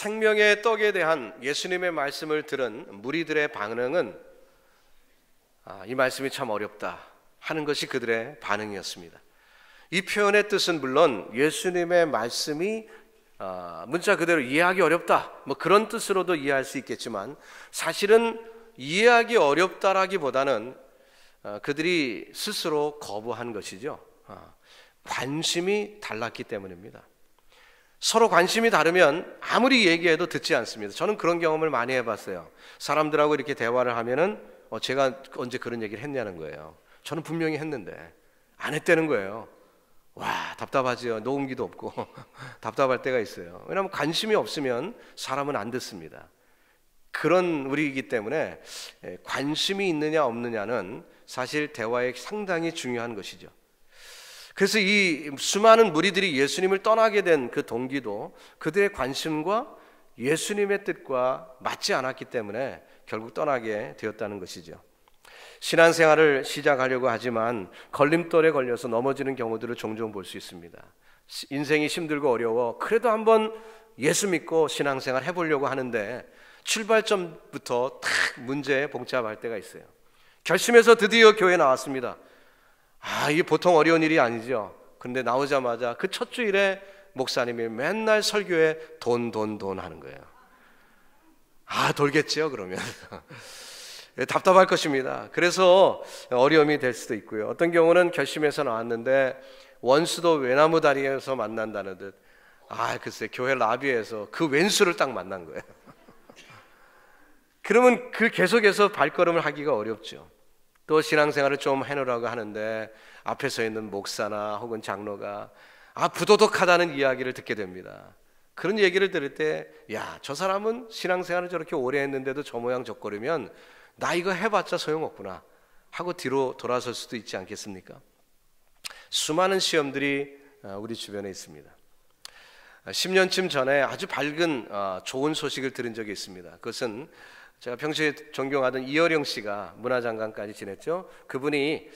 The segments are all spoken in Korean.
생명의 떡에 대한 예수님의 말씀을 들은 무리들의 반응은 이 말씀이 참 어렵다 하는 것이 그들의 반응이었습니다. 이 표현의 뜻은 물론 예수님의 말씀이 문자 그대로 이해하기 어렵다 뭐 그런 뜻으로도 이해할 수 있겠지만, 사실은 이해하기 어렵다라기보다는 그들이 스스로 거부한 것이죠. 관심이 달랐기 때문입니다. 서로 관심이 다르면 아무리 얘기해도 듣지 않습니다. 저는 그런 경험을 많이 해봤어요. 사람들하고 이렇게 대화를 하면은 제가 언제 그런 얘기를 했냐는 거예요. 저는 분명히 했는데 안 했다는 거예요. 와, 답답하지요. 녹음기도 없고 답답할 때가 있어요. 왜냐하면 관심이 없으면 사람은 안 듣습니다. 그런 우리이기 때문에 관심이 있느냐 없느냐는 사실 대화에 상당히 중요한 것이죠. 그래서 이 수많은 무리들이 예수님을 떠나게 된 그 동기도 그들의 관심과 예수님의 뜻과 맞지 않았기 때문에 결국 떠나게 되었다는 것이죠. 신앙생활을 시작하려고 하지만 걸림돌에 걸려서 넘어지는 경우들을 종종 볼 수 있습니다. 인생이 힘들고 어려워 그래도 한번 예수 믿고 신앙생활 해보려고 하는데 출발점부터 탁 문제에 봉착할 때가 있어요. 결심해서 드디어 교회에 나왔습니다. 이게 보통 어려운 일이 아니죠. 그런데 나오자마자 그 첫 주일에 목사님이 맨날 설교에 돈 하는 거예요. 돌겠죠 그러면. 답답할 것입니다. 그래서 어려움이 될 수도 있고요. 어떤 경우는 결심해서 나왔는데 원수도 외나무 다리에서 만난다는 듯 글쎄 교회 라비에서 그 왼수를 딱 만난 거예요. 그러면 그 계속해서 발걸음을 하기가 어렵죠. 또 신앙생활을 좀 해놓으라고 하는데 앞에 서 있는 목사나 혹은 장로가 부도덕하다는 이야기를 듣게 됩니다. 그런 얘기를 들을 때 저 사람은 신앙생활을 저렇게 오래 했는데도 저 모양 저꼴이면 나 이거 해봤자 소용없구나 하고 뒤로 돌아설 수도 있지 않겠습니까? 수많은 시험들이 우리 주변에 있습니다. 10년쯤 전에 아주 밝은 좋은 소식을 들은 적이 있습니다. 그것은 제가 평소에 존경하던 이어령 씨가 문화장관까지 지냈죠. 그분이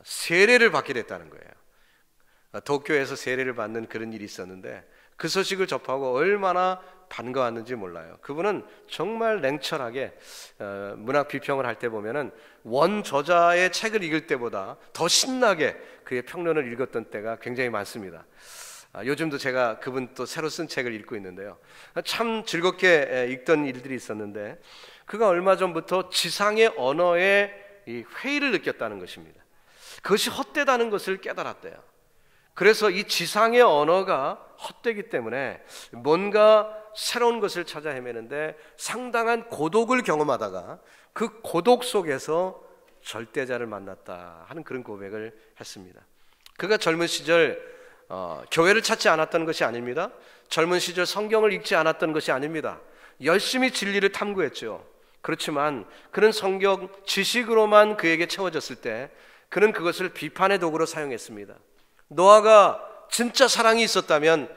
세례를 받게 됐다는 거예요. 도쿄에서 세례를 받는 그런 일이 있었는데 그 소식을 접하고 얼마나 반가웠는지 몰라요. 그분은 정말 냉철하게 문학 비평을 할 때 보면은 원 저자의 책을 읽을 때보다 더 신나게 그의 평론을 읽었던 때가 굉장히 많습니다. 요즘도 제가 그분 또 새로 쓴 책을 읽고 있는데요. 참 즐겁게 읽던 일들이 있었는데 그가 얼마 전부터 지상의 언어에 이 회의를 느꼈다는 것입니다. 그것이 헛되다는 것을 깨달았대요. 그래서 이 지상의 언어가 헛되기 때문에 뭔가 새로운 것을 찾아 헤매는데 상당한 고독을 경험하다가 그 고독 속에서 절대자를 만났다 하는 그런 고백을 했습니다. 그가 젊은 시절 교회를 찾지 않았던 것이 아닙니다. 젊은 시절 성경을 읽지 않았던 것이 아닙니다. 열심히 진리를 탐구했죠. 그렇지만 그런 성경 지식으로만 그에게 채워졌을 때 그는 그것을 비판의 도구로 사용했습니다. 노아가 진짜 사랑이 있었다면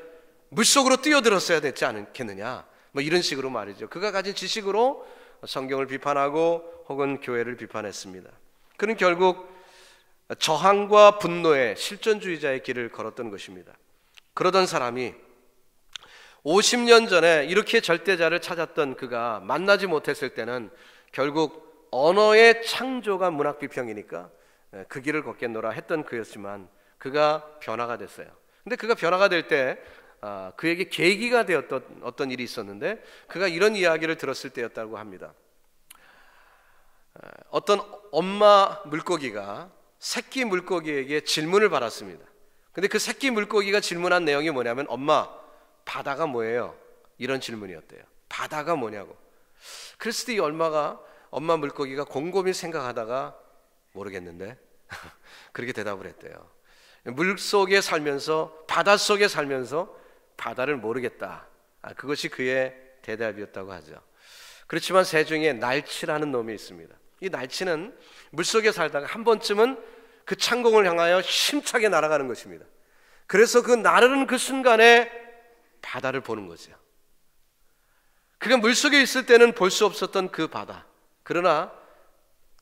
물속으로 뛰어들었어야 되지 않겠느냐 뭐 이런 식으로 말이죠. 그가 가진 지식으로 성경을 비판하고 혹은 교회를 비판했습니다. 그는 결국 저항과 분노의 실존주의자의 길을 걸었던 것입니다. 그러던 사람이 50년 전에 이렇게 절대자를 찾았던 그가 만나지 못했을 때는 결국 언어의 창조가 문학 비평이니까 그 길을 걷겠노라 했던 그였지만 그가 변화가 됐어요. 근데 그가 변화가 될 때 그에게 계기가 되었던 어떤 일이 있었는데 그가 이런 이야기를 들었을 때였다고 합니다. 어떤 엄마 물고기가 새끼 물고기에게 질문을 받았습니다. 근데 그 새끼 물고기가 질문한 내용이 뭐냐면 엄마, 바다가 뭐예요? 이런 질문이었대요. 바다가 뭐냐고. 그랬을 때 이 엄마 물고기가 곰곰이 생각하다가 모르겠는데 그렇게 대답을 했대요. 물속에 살면서 바닷속에 살면서 바다를 모르겠다. 그것이 그의 대답이었다고 하죠. 그렇지만 새 중에 날치라는 놈이 있습니다. 이 날치는 물속에 살다가 한 번쯤은 그 창공을 향하여 힘차게 날아가는 것입니다. 그래서 그 나르는 그 순간에 바다를 보는 거죠. 그가 물속에 있을 때는 볼 수 없었던 그 바다, 그러나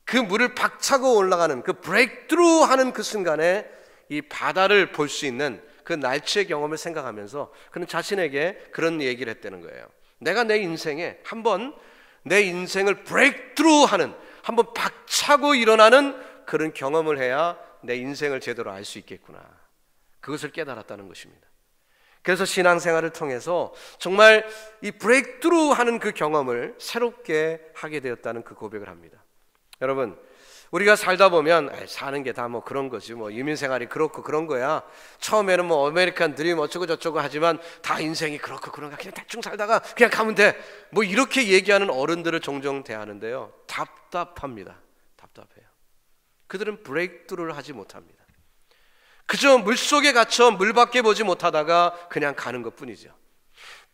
그 물을 박차고 올라가는 그 브레이크트루 하는 그 순간에 이 바다를 볼 수 있는 그 날치의 경험을 생각하면서 그는 자신에게 그런 얘기를 했다는 거예요. 내가 내 인생에 한번 내 인생을 브레이크트루 하는, 한번 박차고 일어나는 그런 경험을 해야 내 인생을 제대로 알 수 있겠구나. 그것을 깨달았다는 것입니다. 그래서 신앙생활을 통해서 정말 이 브레이크트루 하는 그 경험을 새롭게 하게 되었다는 그 고백을 합니다. 여러분, 우리가 살다 보면 사는 게 다 뭐 그런 거지, 뭐 이민생활이 그렇고 그런 거야, 처음에는 뭐 아메리칸 드림 어쩌고 저쩌고 하지만 다 인생이 그렇고 그런가, 그냥 대충 살다가 그냥 가면 돼, 뭐 이렇게 얘기하는 어른들을 종종 대하는데요, 답답합니다. 답답해요. 그들은 브레이크트루를 하지 못합니다. 그저 물속에 갇혀 물밖에 보지 못하다가 그냥 가는 것뿐이죠.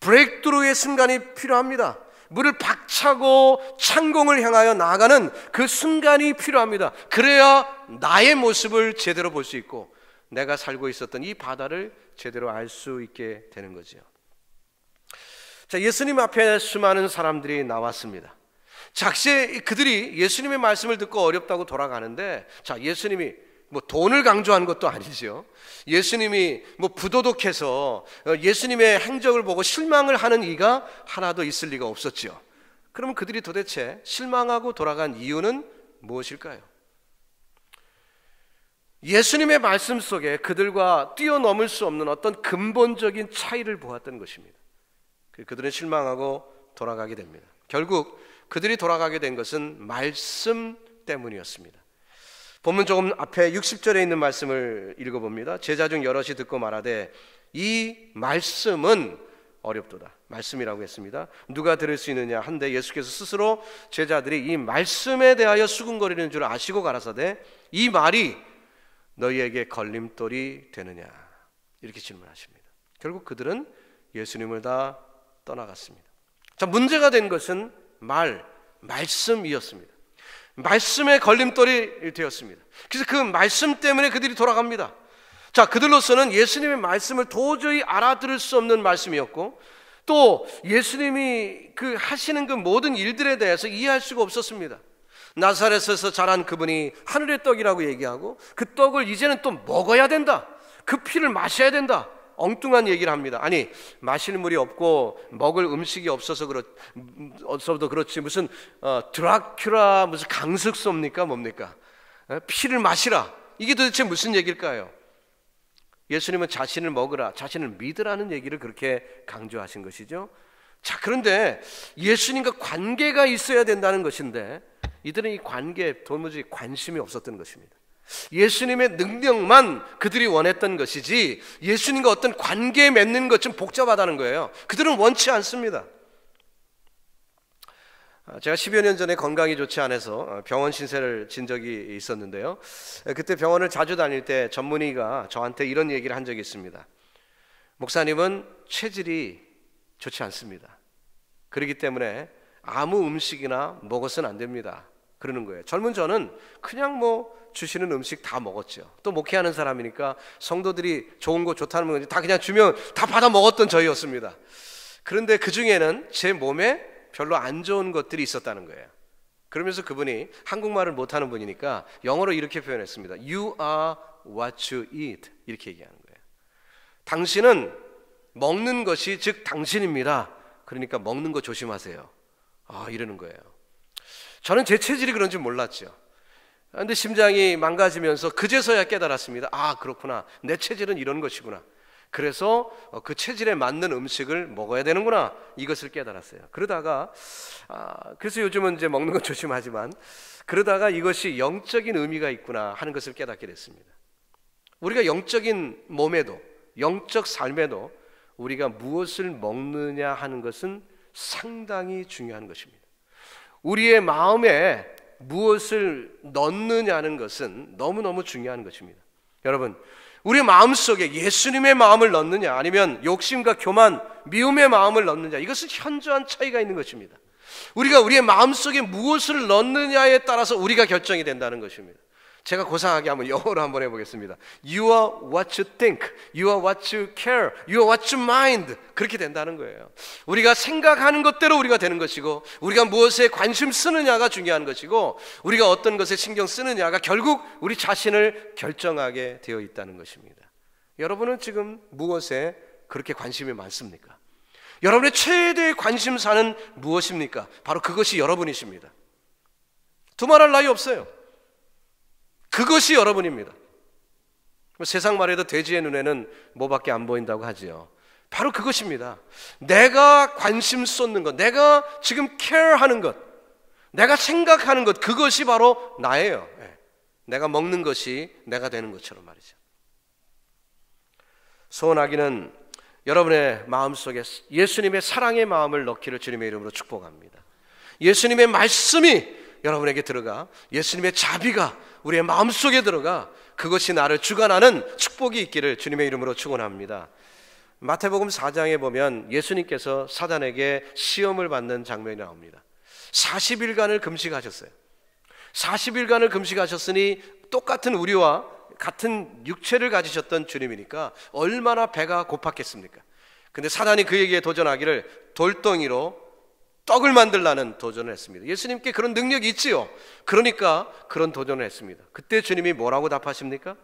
브레이크트루의 순간이 필요합니다. 물을 박차고 창공을 향하여 나아가는 그 순간이 필요합니다. 그래야 나의 모습을 제대로 볼 수 있고 내가 살고 있었던 이 바다를 제대로 알 수 있게 되는 거죠. 자, 예수님 앞에 수많은 사람들이 나왔습니다. 작세 그들이 예수님의 말씀을 듣고 어렵다고 돌아가는데, 자, 예수님이 뭐 돈을 강조한 것도 아니죠. 예수님이 뭐 부도덕해서 예수님의 행적을 보고 실망을 하는 이가 하나도 있을 리가 없었죠. 그러면 그들이 도대체 실망하고 돌아간 이유는 무엇일까요? 예수님의 말씀 속에 그들과 뛰어넘을 수 없는 어떤 근본적인 차이를 보았던 것입니다. 그들은 실망하고 돌아가게 됩니다. 결국 그들이 돌아가게 된 것은 말씀 때문이었습니다. 본문 조금 앞에 60절에 있는 말씀을 읽어봅니다. 제자 중 여럿이 듣고 말하되 이 말씀은 어렵도다. 말씀이라고 했습니다. 누가 들을 수 있느냐 한데 예수께서 스스로 제자들이 이 말씀에 대하여 수군거리는 줄 아시고 가라사대 이 말이 너희에게 걸림돌이 되느냐, 이렇게 질문하십니다. 결국 그들은 예수님을 다 떠나갔습니다. 자, 문제가 된 것은 말씀이었습니다. 말씀의 걸림돌이 되었습니다. 그래서 그 말씀 때문에 그들이 돌아갑니다. 자, 그들로서는 예수님의 말씀을 도저히 알아들을 수 없는 말씀이었고, 또 예수님이 그 하시는 그 모든 일들에 대해서 이해할 수가 없었습니다. 나사렛에서 자란 그분이 하늘의 떡이라고 얘기하고 그 떡을 이제는 또 먹어야 된다, 그 피를 마셔야 된다, 엉뚱한 얘기를 합니다. 아니, 마실 물이 없고 먹을 음식이 없어서도 그렇지 무슨 드라큘라 무슨 강습소입니까? 뭡니까? 피를 마시라, 이게 도대체 무슨 얘기일까요? 예수님은 자신을 먹으라, 자신을 믿으라는 얘기를 그렇게 강조하신 것이죠. 자, 그런데 예수님과 관계가 있어야 된다는 것인데 이들은 이 관계에 도무지 관심이 없었던 것입니다. 예수님의 능력만 그들이 원했던 것이지 예수님과 어떤 관계에 맺는 것 좀 복잡하다는 거예요. 그들은 원치 않습니다. 제가 10여 년 전에 건강이 좋지 않아서 병원 신세를 진 적이 있었는데요, 그때 병원을 자주 다닐 때 전문의가 저한테 이런 얘기를 한 적이 있습니다. 목사님은 체질이 좋지 않습니다. 그렇기 때문에 아무 음식이나 먹어서는 안 됩니다, 그러는 거예요. 젊은 저는 그냥 뭐 주시는 음식 다 먹었죠. 또 목회하는 사람이니까 성도들이 좋은 거 좋다는 건 다 그냥 주면 다 받아 먹었던 저희였습니다. 그런데 그 중에는 제 몸에 별로 안 좋은 것들이 있었다는 거예요. 그러면서 그분이 한국말을 못하는 분이니까 영어로 이렇게 표현했습니다. You are what you eat, 이렇게 얘기하는 거예요. 당신은 먹는 것이 즉 당신입니다. 그러니까 먹는 거 조심하세요, 이러는 거예요. 저는 제 체질이 그런 줄 몰랐죠. 그런데 심장이 망가지면서 그제서야 깨달았습니다. 그렇구나, 내 체질은 이런 것이구나. 그래서 그 체질에 맞는 음식을 먹어야 되는구나, 이것을 깨달았어요. 그러다가 그래서 요즘은 이제 먹는 건 조심하지만 그러다가 이것이 영적인 의미가 있구나 하는 것을 깨닫게 됐습니다. 우리가 영적인 몸에도 영적 삶에도 우리가 무엇을 먹느냐 하는 것은 상당히 중요한 것입니다. 우리의 마음에 무엇을 넣느냐는 것은 너무너무 중요한 것입니다. 여러분, 우리 마음속에 예수님의 마음을 넣느냐 아니면 욕심과 교만, 미움의 마음을 넣느냐, 이것은 현저한 차이가 있는 것입니다. 우리가 우리의 마음속에 무엇을 넣느냐에 따라서 우리가 결정이 된다는 것입니다. 제가 고상하게 한번 영어로 한번 해보겠습니다. You are what you think, you are what you care, you are what you mind. 그렇게 된다는 거예요. 우리가 생각하는 것대로 우리가 되는 것이고, 우리가 무엇에 관심 쓰느냐가 중요한 것이고, 우리가 어떤 것에 신경 쓰느냐가 결국 우리 자신을 결정하게 되어 있다는 것입니다. 여러분은 지금 무엇에 그렇게 관심이 많습니까? 여러분의 최대의 관심사는 무엇입니까? 바로 그것이 여러분이십니다. 두말할 나위 없어요. 그것이 여러분입니다. 세상 말해도 돼지의 눈에는 뭐밖에 안 보인다고 하지요. 바로 그것입니다. 내가 관심 쏟는 것, 내가 지금 care하는 것, 내가 생각하는 것, 그것이 바로 나예요. 내가 먹는 것이 내가 되는 것처럼 말이죠. 소원하기는 여러분의 마음속에 예수님의 사랑의 마음을 넣기를 주님의 이름으로 축복합니다. 예수님의 말씀이 여러분에게 들어가, 예수님의 자비가 우리의 마음속에 들어가 그것이 나를 주관하는 축복이 있기를 주님의 이름으로 축원합니다. 마태복음 4장에 보면 예수님께서 사단에게 시험을 받는 장면이 나옵니다. 40일간을 금식하셨어요. 40일간을 금식하셨으니 똑같은 우리와 같은 육체를 가지셨던 주님이니까 얼마나 배가 고팠겠습니까? 근데 사단이 그에게 도전하기를 돌덩이로 떡을 만들라는 도전을 했습니다. 예수님께 그런 능력이 있지요. 그러니까 그런 도전을 했습니다. 그때 주님이 뭐라고 답하십니까?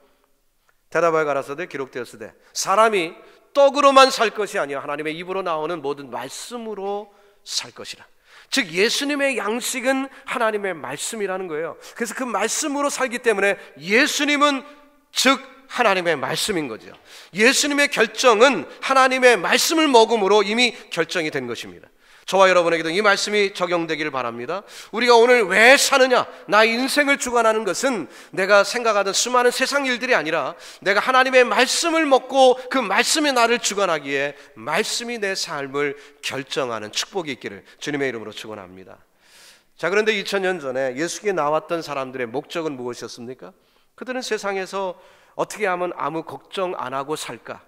대답하여 가라사대 기록되었으되 사람이 떡으로만 살 것이 아니라 하나님의 입으로 나오는 모든 말씀으로 살 것이라. 즉 예수님의 양식은 하나님의 말씀이라는 거예요. 그래서 그 말씀으로 살기 때문에 예수님은 즉 하나님의 말씀인 거죠. 예수님의 결정은 하나님의 말씀을 먹음으로 이미 결정이 된 것입니다. 저와 여러분에게도 이 말씀이 적용되기를 바랍니다. 우리가 오늘 왜 사느냐, 나의 인생을 주관하는 것은 내가 생각하던 수많은 세상 일들이 아니라 내가 하나님의 말씀을 먹고 그 말씀이 나를 주관하기에 말씀이 내 삶을 결정하는 축복이 있기를 주님의 이름으로 축원합니다. 자, 그런데 2000년 전에 예수께 나왔던 사람들의 목적은 무엇이었습니까? 그들은 세상에서 어떻게 하면 아무 걱정 안 하고 살까?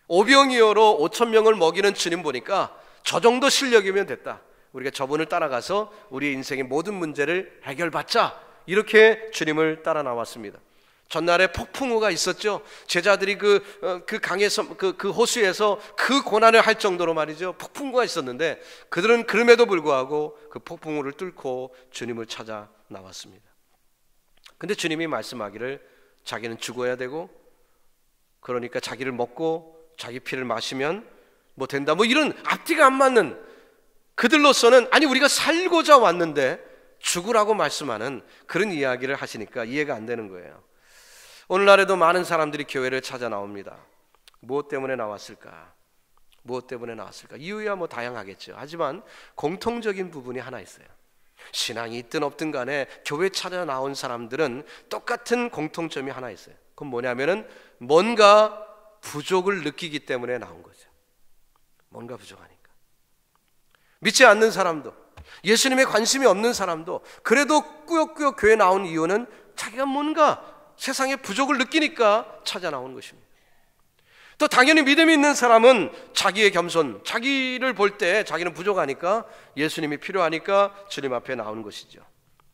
오병이어로 5,000명을 먹이는 주님 보니까 저 정도 실력이면 됐다. 우리가 저분을 따라가서 우리의 인생의 모든 문제를 해결받자. 이렇게 주님을 따라 나왔습니다. 전날에 폭풍우가 있었죠. 제자들이 그 강에서 그 호수에서 그 고난을 할 정도로 말이죠. 폭풍우가 있었는데 그들은 그럼에도 불구하고 그 폭풍우를 뚫고 주님을 찾아 나왔습니다. 근데 주님이 말씀하기를 자기는 죽어야 되고 그러니까 자기를 먹고 자기 피를 마시면 뭐 된다, 뭐 이런 앞뒤가 안 맞는, 그들로서는 아니 우리가 살고자 왔는데 죽으라고 말씀하는 그런 이야기를 하시니까 이해가 안 되는 거예요. 오늘날에도 많은 사람들이 교회를 찾아 나옵니다. 무엇 때문에 나왔을까? 무엇 때문에 나왔을까? 이유야 뭐 다양하겠죠. 하지만 공통적인 부분이 하나 있어요. 신앙이 있든 없든 간에 교회 찾아 나온 사람들은 똑같은 공통점이 하나 있어요. 그건 뭐냐면은 뭔가 부족을 느끼기 때문에 나온 거죠. 뭔가 부족하니까. 믿지 않는 사람도, 예수님에 관심이 없는 사람도 그래도 꾸역꾸역 교회에 나온 이유는 자기가 뭔가 세상에 부족을 느끼니까 찾아 나온 것입니다. 또 당연히 믿음이 있는 사람은 자기의 겸손, 자기를 볼 때 자기는 부족하니까 예수님이 필요하니까 주님 앞에 나오는 것이죠.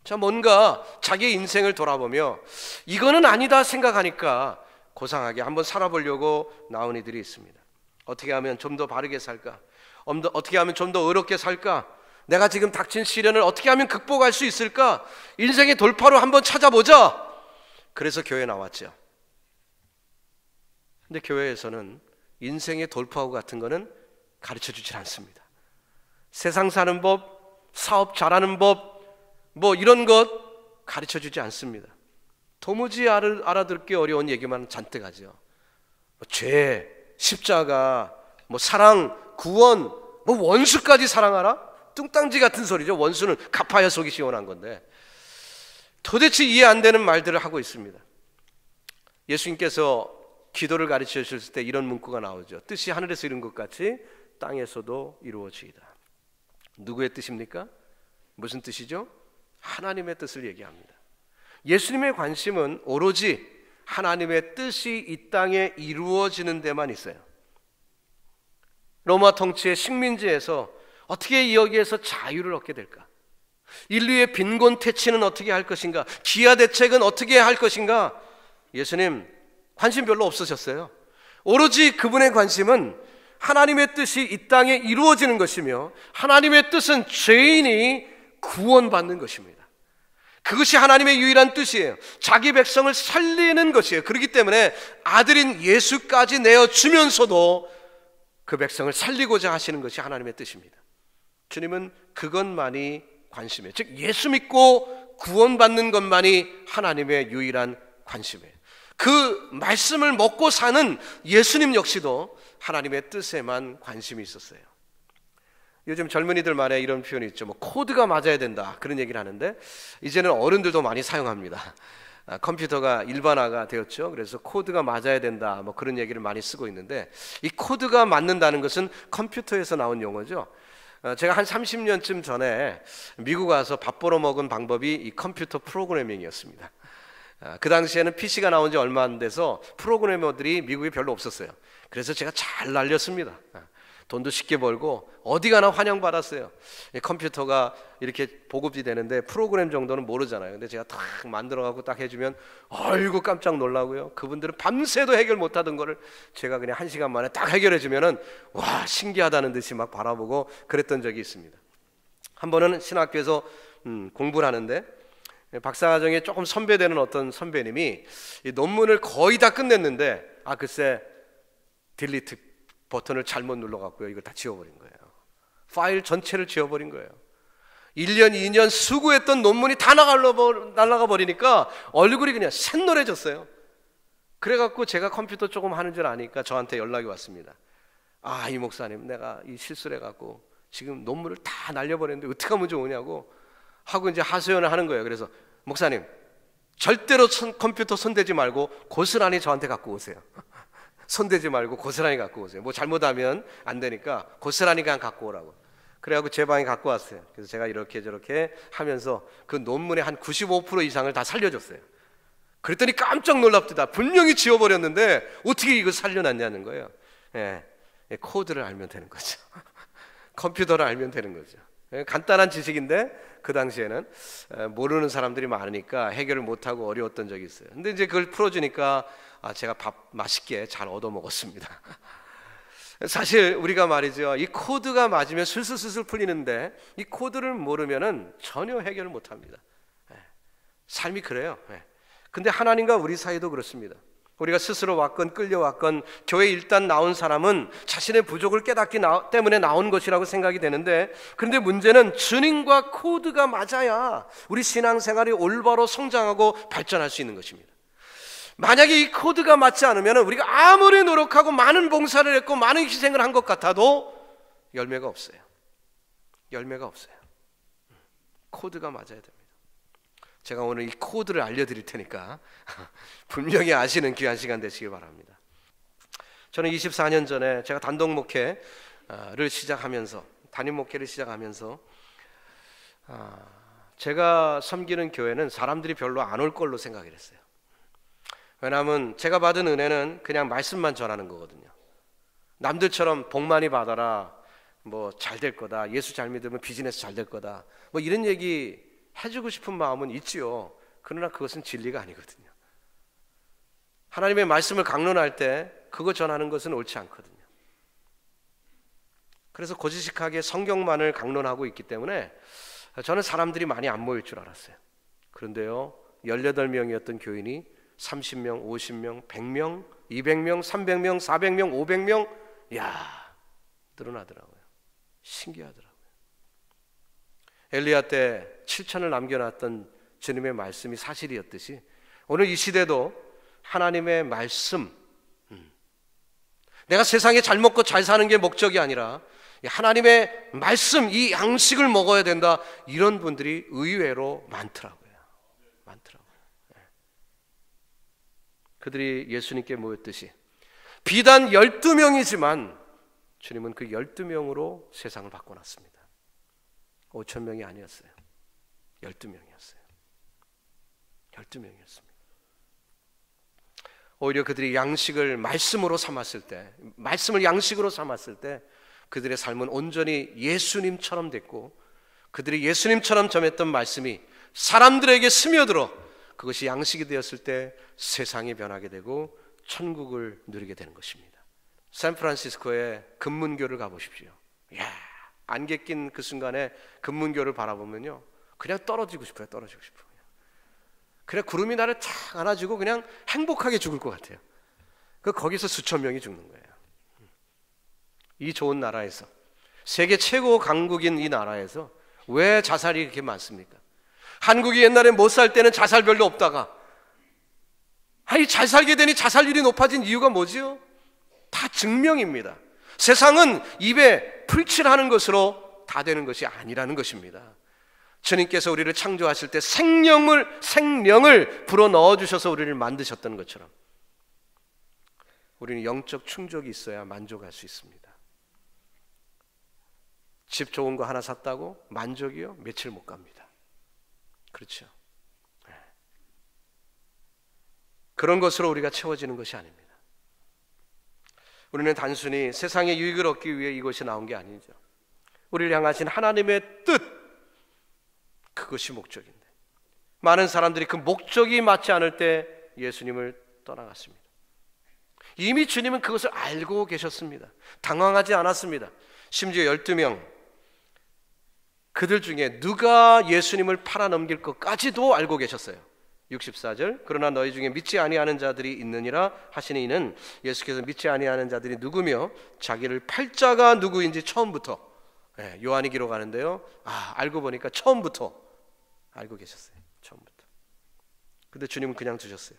자, 뭔가 자기의 인생을 돌아보며 이거는 아니다 생각하니까 고상하게 한번 살아보려고 나온 이들이 있습니다. 어떻게 하면 좀 더 바르게 살까? 어떻게 하면 좀 더 의롭게 살까? 내가 지금 닥친 시련을 어떻게 하면 극복할 수 있을까? 인생의 돌파로 한번 찾아보자. 그래서 교회에 나왔죠. 근데 교회에서는 인생의 돌파구 같은 거는 가르쳐주질 않습니다. 세상 사는 법, 사업 잘하는 법, 뭐 이런 것 가르쳐주지 않습니다. 도무지 알아듣기 어려운 얘기만 잔뜩 하죠. 뭐 죄, 십자가, 뭐 사랑, 구원, 뭐 원수까지 사랑하라? 뚱딴지 같은 소리죠. 원수는 갚아야 속이 시원한 건데 도대체 이해 안 되는 말들을 하고 있습니다. 예수님께서 기도를 가르쳐 주실 때 이런 문구가 나오죠. 뜻이 하늘에서 이룬 것 같이 땅에서도 이루어지이다. 누구의 뜻입니까? 무슨 뜻이죠? 하나님의 뜻을 얘기합니다. 예수님의 관심은 오로지 하나님의 뜻이 이 땅에 이루어지는 데만 있어요. 로마 통치의 식민지에서 어떻게 여기에서 자유를 얻게 될까? 인류의 빈곤 퇴치는 어떻게 할 것인가? 기아 대책은 어떻게 할 것인가? 예수님 관심 별로 없으셨어요. 오로지 그분의 관심은 하나님의 뜻이 이 땅에 이루어지는 것이며 하나님의 뜻은 죄인이 구원받는 것입니다. 그것이 하나님의 유일한 뜻이에요. 자기 백성을 살리는 것이에요. 그렇기 때문에 아들인 예수까지 내어주면서도 그 백성을 살리고자 하시는 것이 하나님의 뜻입니다. 주님은 그것만이 관심이에요. 즉 예수 믿고 구원받는 것만이 하나님의 유일한 관심이에요. 그 말씀을 먹고 사는 예수님 역시도 하나님의 뜻에만 관심이 있었어요. 요즘 젊은이들 말에 이런 표현이 있죠. 뭐 코드가 맞아야 된다 그런 얘기를 하는데 이제는 어른들도 많이 사용합니다. 컴퓨터가 일반화가 되었죠. 그래서 코드가 맞아야 된다 뭐 그런 얘기를 많이 쓰고 있는데 이 코드가 맞는다는 것은 컴퓨터에서 나온 용어죠. 제가 한 30년쯤 전에 미국 와서 밥 벌어 먹은 방법이 이 컴퓨터 프로그래밍이었습니다. 그 당시에는 PC가 나온 지 얼마 안 돼서 프로그래머들이 미국에 별로 없었어요. 그래서 제가 잘 날렸습니다. 돈도 쉽게 벌고 어디 가나 환영받았어요. 컴퓨터가 이렇게 보급이 되는데 프로그램 정도는 모르잖아요. 근데 제가 딱 만들어갖고 딱 해주면 아이고 깜짝 놀라고요. 그분들은 밤새도 해결 못하던 거를 제가 그냥 1시간 만에 딱 해결해주면은 와 신기하다는 듯이 막 바라보고 그랬던 적이 있습니다. 한 번은 신학교에서 공부를 하는데 박사과정에 조금 선배되는 어떤 선배님이 이 논문을 거의 다 끝냈는데 글쎄 딜리트 버튼을 잘못 눌러갖고요 이걸 다 지워버린 거예요. 파일 전체를 지워버린 거예요. 1년 2년 수고했던 논문이 다 날아가 버리니까 얼굴이 그냥 샛노래졌어요. 그래갖고 제가 컴퓨터 조금 하는 줄 아니까 저한테 연락이 왔습니다. 이 목사님 내가 이 실수를 해갖고 지금 논문을 다 날려버렸는데 어떻게 하면 좋으냐고 하고 이제 하소연을 하는 거예요. 그래서 목사님 절대로 컴퓨터 손대지 말고 고스란히 저한테 갖고 오세요. 손대지 말고 고스란히 갖고 오세요. 뭐 잘못하면 안 되니까 고스란히 그냥 갖고 오라고. 그래갖고 제 방에 갖고 왔어요. 그래서 제가 이렇게 저렇게 하면서 그 논문의 한 95% 이상을 다 살려줬어요. 그랬더니 깜짝 놀랍더라. 분명히 지워버렸는데 어떻게 이거 살려놨냐는 거예요. 코드를 알면 되는 거죠. 컴퓨터를 알면 되는 거죠. 간단한 지식인데 그 당시에는 모르는 사람들이 많으니까 해결을 못하고 어려웠던 적이 있어요. 근데 이제 그걸 풀어주니까 제가 밥 맛있게 잘 얻어 먹었습니다. 사실 우리가 말이죠 이 코드가 맞으면 술술술술 풀리는데 이 코드를 모르면은 전혀 해결을 못합니다. 삶이 그래요. 근데 하나님과 우리 사이도 그렇습니다. 우리가 스스로 왔건 끌려왔건 교회에 일단 나온 사람은 자신의 부족을 깨닫기 때문에 나온 것이라고 생각이 되는데 그런데 문제는 주님과 코드가 맞아야 우리 신앙생활이 올바로 성장하고 발전할 수 있는 것입니다. 만약에 이 코드가 맞지 않으면 우리가 아무리 노력하고 많은 봉사를 했고 많은 희생을 한 것 같아도 열매가 없어요. 열매가 없어요. 코드가 맞아야 됩니다. 제가 오늘 이 코드를 알려드릴 테니까 분명히 아시는 귀한 시간 되시길 바랍니다. 저는 24년 전에 제가 단독 목회를 시작하면서 담임 목회를 시작하면서 제가 섬기는 교회는 사람들이 별로 안 올 걸로 생각을 했어요. 왜냐하면 제가 받은 은혜는 그냥 말씀만 전하는 거거든요. 남들처럼 복 많이 받아라, 뭐 잘 될 거다, 예수 잘 믿으면 비즈니스 잘 될 거다, 뭐 이런 얘기 해주고 싶은 마음은 있지요. 그러나 그것은 진리가 아니거든요. 하나님의 말씀을 강론할 때 그거 전하는 것은 옳지 않거든요. 그래서 고지식하게 성경만을 강론하고 있기 때문에 저는 사람들이 많이 안 모일 줄 알았어요. 그런데요 18명이었던 교인이 30명, 50명, 100명, 200명, 300명, 400명, 500명 늘어나더라고요. 신기하더라고요. 엘리야 때 7천을 남겨놨던 주님의 말씀이 사실이었듯이 오늘 이 시대도 하나님의 말씀, 내가 세상에 잘 먹고 잘 사는 게 목적이 아니라 하나님의 말씀, 이 양식을 먹어야 된다, 이런 분들이 의외로 많더라고요. 그들이 예수님께 모였듯이 비단 12명이지만 주님은 그 12명으로 세상을 바꿔놨습니다. 5,000명이 아니었어요. 12명이었어요. 12명이었습니다. 오히려 그들이 양식을 말씀으로 삼았을 때, 말씀을 양식으로 삼았을 때 그들의 삶은 온전히 예수님처럼 됐고, 그들이 예수님처럼 전했던 말씀이 사람들에게 스며들어 그것이 양식이 되었을 때 세상이 변하게 되고 천국을 누리게 되는 것입니다. 샌프란시스코의 금문교를 가보십시오. 안개 낀 그 순간에 금문교를 바라보면요 그냥 떨어지고 싶어요. 떨어지고 싶어요. 그래 구름이 나를 탁 안아주고 그냥 행복하게 죽을 것 같아요. 거기서 수천 명이 죽는 거예요. 이 좋은 나라에서, 세계 최고 강국인 이 나라에서 왜 자살이 이렇게 많습니까? 한국이 옛날에 못 살 때는 자살 별로 없다가 잘 살게 되니 자살률이 높아진 이유가 뭐지요? 다 증명입니다. 세상은 입에 풀칠하는 것으로 다 되는 것이 아니라는 것입니다. 주님께서 우리를 창조하실 때 생명을 불어넣어 주셔서 우리를 만드셨던 것처럼 우리는 영적 충족이 있어야 만족할 수 있습니다. 집 좋은 거 하나 샀다고 만족이요? 며칠 못 갑니다. 그렇죠? 그런 것으로 우리가 채워지는 것이 아닙니다. 우리는 단순히 세상의 유익을 얻기 위해 이것이 나온 게 아니죠. 우리를 향하신 하나님의 뜻, 그것이 목적인데 많은 사람들이 그 목적이 맞지 않을 때 예수님을 떠나갔습니다. 이미 주님은 그것을 알고 계셨습니다. 당황하지 않았습니다. 심지어 12명, 그들 중에 누가 예수님을 팔아넘길 것까지도 알고 계셨어요. 64절, 그러나 너희 중에 믿지 아니하는 자들이 있느니라 하시니 이는 예수께서 믿지 아니하는 자들이 누구며 자기를 팔 자가 누구인지 처음부터, 요한이 기록하는데요, 알고 보니까 처음부터 알고 계셨어요. 처음부터. 근데 주님은 그냥 두셨어요.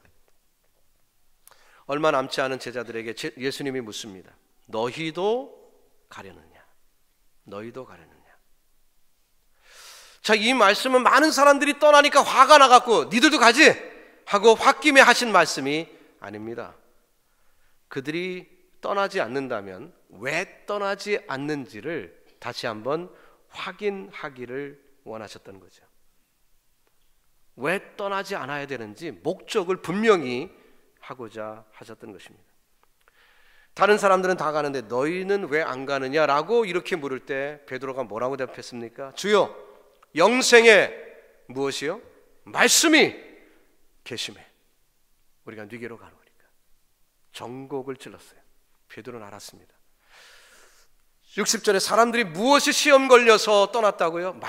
얼마 남지 않은 제자들에게 예수님이 묻습니다. 너희도 가려느냐? 너희도 가려느냐? 자, 이 말씀은 많은 사람들이 떠나니까 화가 나갖고 니들도 가지? 하고 홧김에 하신 말씀이 아닙니다. 그들이 떠나지 않는다면 왜 떠나지 않는지를 다시 한번 확인하기를 원하셨던 거죠. 왜 떠나지 않아야 되는지 목적을 분명히 하고자 하셨던 것입니다. 다른 사람들은 다 가는데 너희는 왜 안 가느냐라고 이렇게 물을 때 베드로가 뭐라고 대답했습니까? 주여, 영생에 무엇이요? 말씀이 계심에 우리가 네게로 가노니까. 정곡을 찔렀어요. 베드로는 알았습니다. 60절에 사람들이 무엇이 시험 걸려서 떠났다고요?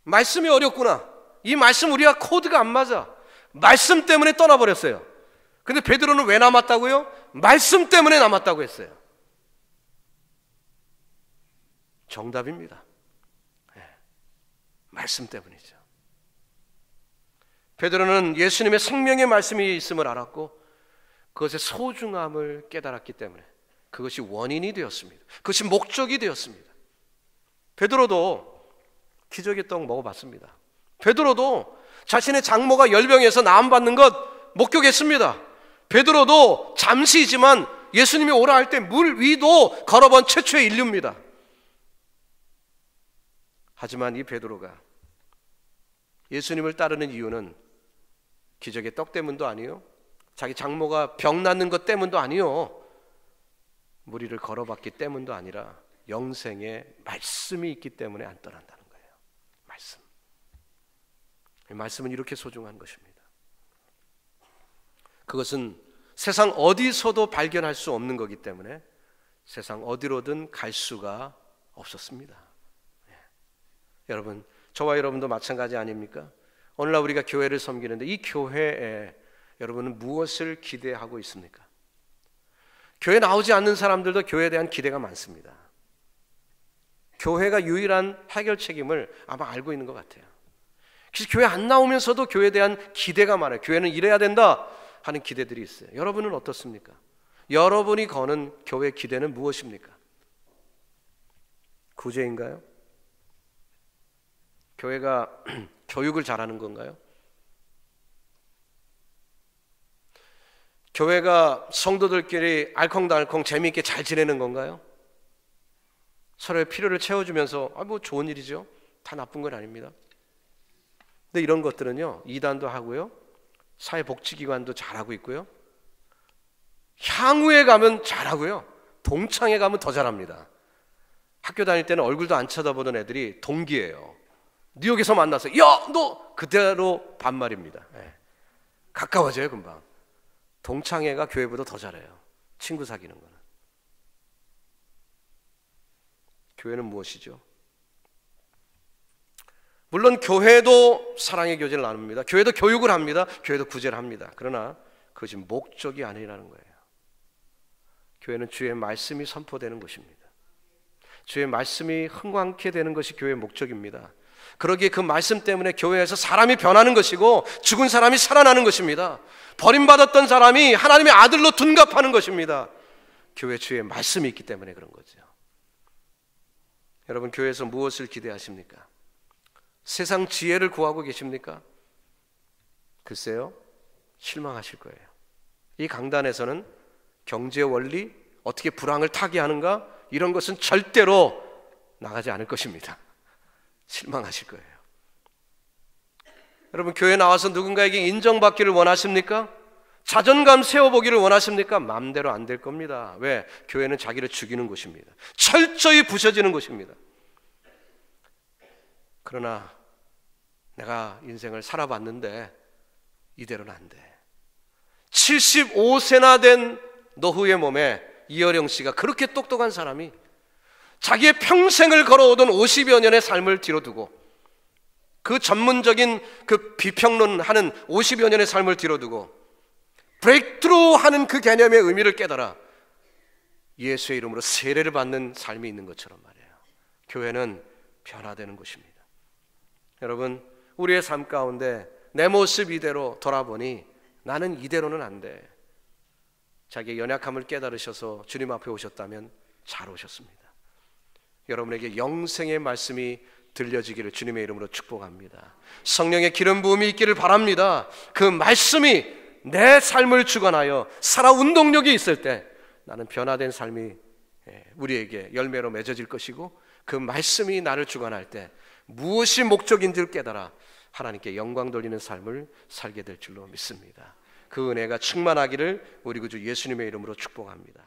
말씀이 어렵구나. 이 말씀 우리가 코드가 안 맞아. 말씀 때문에 떠나버렸어요. 근데 베드로는 왜 남았다고요? 말씀 때문에 남았다고 했어요. 정답입니다. 말씀 때문이죠. 베드로는 예수님의 생명의 말씀이 있음을 알았고 그것의 소중함을 깨달았기 때문에 그것이 원인이 되었습니다. 그것이 목적이 되었습니다. 베드로도 기적의 떡 먹어봤습니다. 베드로도 자신의 장모가 열병해서 나음받는 것 목격했습니다. 베드로도 잠시이지만 예수님이 오라 할 때 물 위도 걸어본 최초의 인류입니다. 하지만 이 베드로가 예수님을 따르는 이유는 기적의 떡 때문도 아니요, 자기 장모가 병 낫는 것 때문도 아니요, 물 위를 걸어봤기 때문도 아니라 영생의 말씀이 있기 때문에 안 떠난다는 거예요. 말씀. 이 말씀은 이렇게 소중한 것입니다. 그것은 세상 어디서도 발견할 수 없는 거기 때문에 세상 어디로든 갈 수가 없었습니다. 여러분, 저와 여러분도 마찬가지 아닙니까? 오늘날 우리가 교회를 섬기는데 이 교회에 여러분은 무엇을 기대하고 있습니까? 교회 나오지 않는 사람들도 교회에 대한 기대가 많습니다. 교회가 유일한 해결 책임을 아마 알고 있는 것 같아요. 그래서 교회 안 나오면서도 교회에 대한 기대가 많아요. 교회는 이래야 된다 하는 기대들이 있어요. 여러분은 어떻습니까? 여러분이 거는 교회 기대는 무엇입니까? 구제인가요? 교회가 교육을 잘하는 건가요? 교회가 성도들끼리 알콩달콩 재미있게 잘 지내는 건가요? 서로의 필요를 채워주면서 뭐 좋은 일이죠. 다 나쁜 건 아닙니다. 근데 이런 것들은요, 이단도 하고요, 사회복지기관도 잘하고 있고요, 향후에 가면 잘하고요, 동창회 가면 더 잘합니다. 학교 다닐 때는 얼굴도 안 쳐다보던 애들이 동기예요. 뉴욕에서 만나서 야, 너 그대로 반말입니다. 가까워져요, 금방. 동창회가 교회보다 더 잘해요. 친구 사귀는 거는. 교회는 무엇이죠? 물론 교회도 사랑의 교제를 나눕니다. 교회도 교육을 합니다. 교회도 구제를 합니다. 그러나 그것이 목적이 아니라는 거예요. 교회는 주의 말씀이 선포되는 것입니다. 주의 말씀이 흥왕케 되는 것이 교회의 목적입니다. 그러기에 그 말씀 때문에 교회에서 사람이 변하는 것이고 죽은 사람이 살아나는 것입니다. 버림받았던 사람이 하나님의 아들로 둔갑하는 것입니다. 교회 주의 말씀이 있기 때문에 그런 거죠. 여러분, 교회에서 무엇을 기대하십니까? 세상 지혜를 구하고 계십니까? 글쎄요, 실망하실 거예요. 이 강단에서는 경제 원리, 어떻게 불황을 타개하는가, 이런 것은 절대로 나가지 않을 것입니다. 실망하실 거예요. 여러분, 교회 나와서 누군가에게 인정받기를 원하십니까? 자존감 세워보기를 원하십니까? 마음대로 안 될 겁니다. 왜? 교회는 자기를 죽이는 곳입니다. 철저히 부셔지는 곳입니다. 그러나 내가 인생을 살아봤는데 이대로는 안 돼. 75세나 된 노후의 몸에 이어령 씨가, 그렇게 똑똑한 사람이 자기의 평생을 걸어오던 50여 년의 삶을 뒤로 두고, 그 전문적인 그 비평론하는 50여 년의 삶을 뒤로 두고 브레이크트루 하는 그 개념의 의미를 깨달아 예수의 이름으로 세례를 받는 삶이 있는 것처럼 말이에요. 교회는 변화되는 곳입니다. 여러분, 우리의 삶 가운데 내 모습 이대로 돌아보니 나는 이대로는 안 돼. 자기의 연약함을 깨달으셔서 주님 앞에 오셨다면 잘 오셨습니다. 여러분에게 영생의 말씀이 들려지기를 주님의 이름으로 축복합니다. 성령의 기름 부음이 있기를 바랍니다. 그 말씀이 내 삶을 주관하여 살아 운동력이 있을 때 나는 변화된 삶이 우리에게 열매로 맺어질 것이고, 그 말씀이 나를 주관할 때 무엇이 목적인지를 깨달아 하나님께 영광 돌리는 삶을 살게 될 줄로 믿습니다. 그 은혜가 충만하기를 우리 구주 예수님의 이름으로 축복합니다.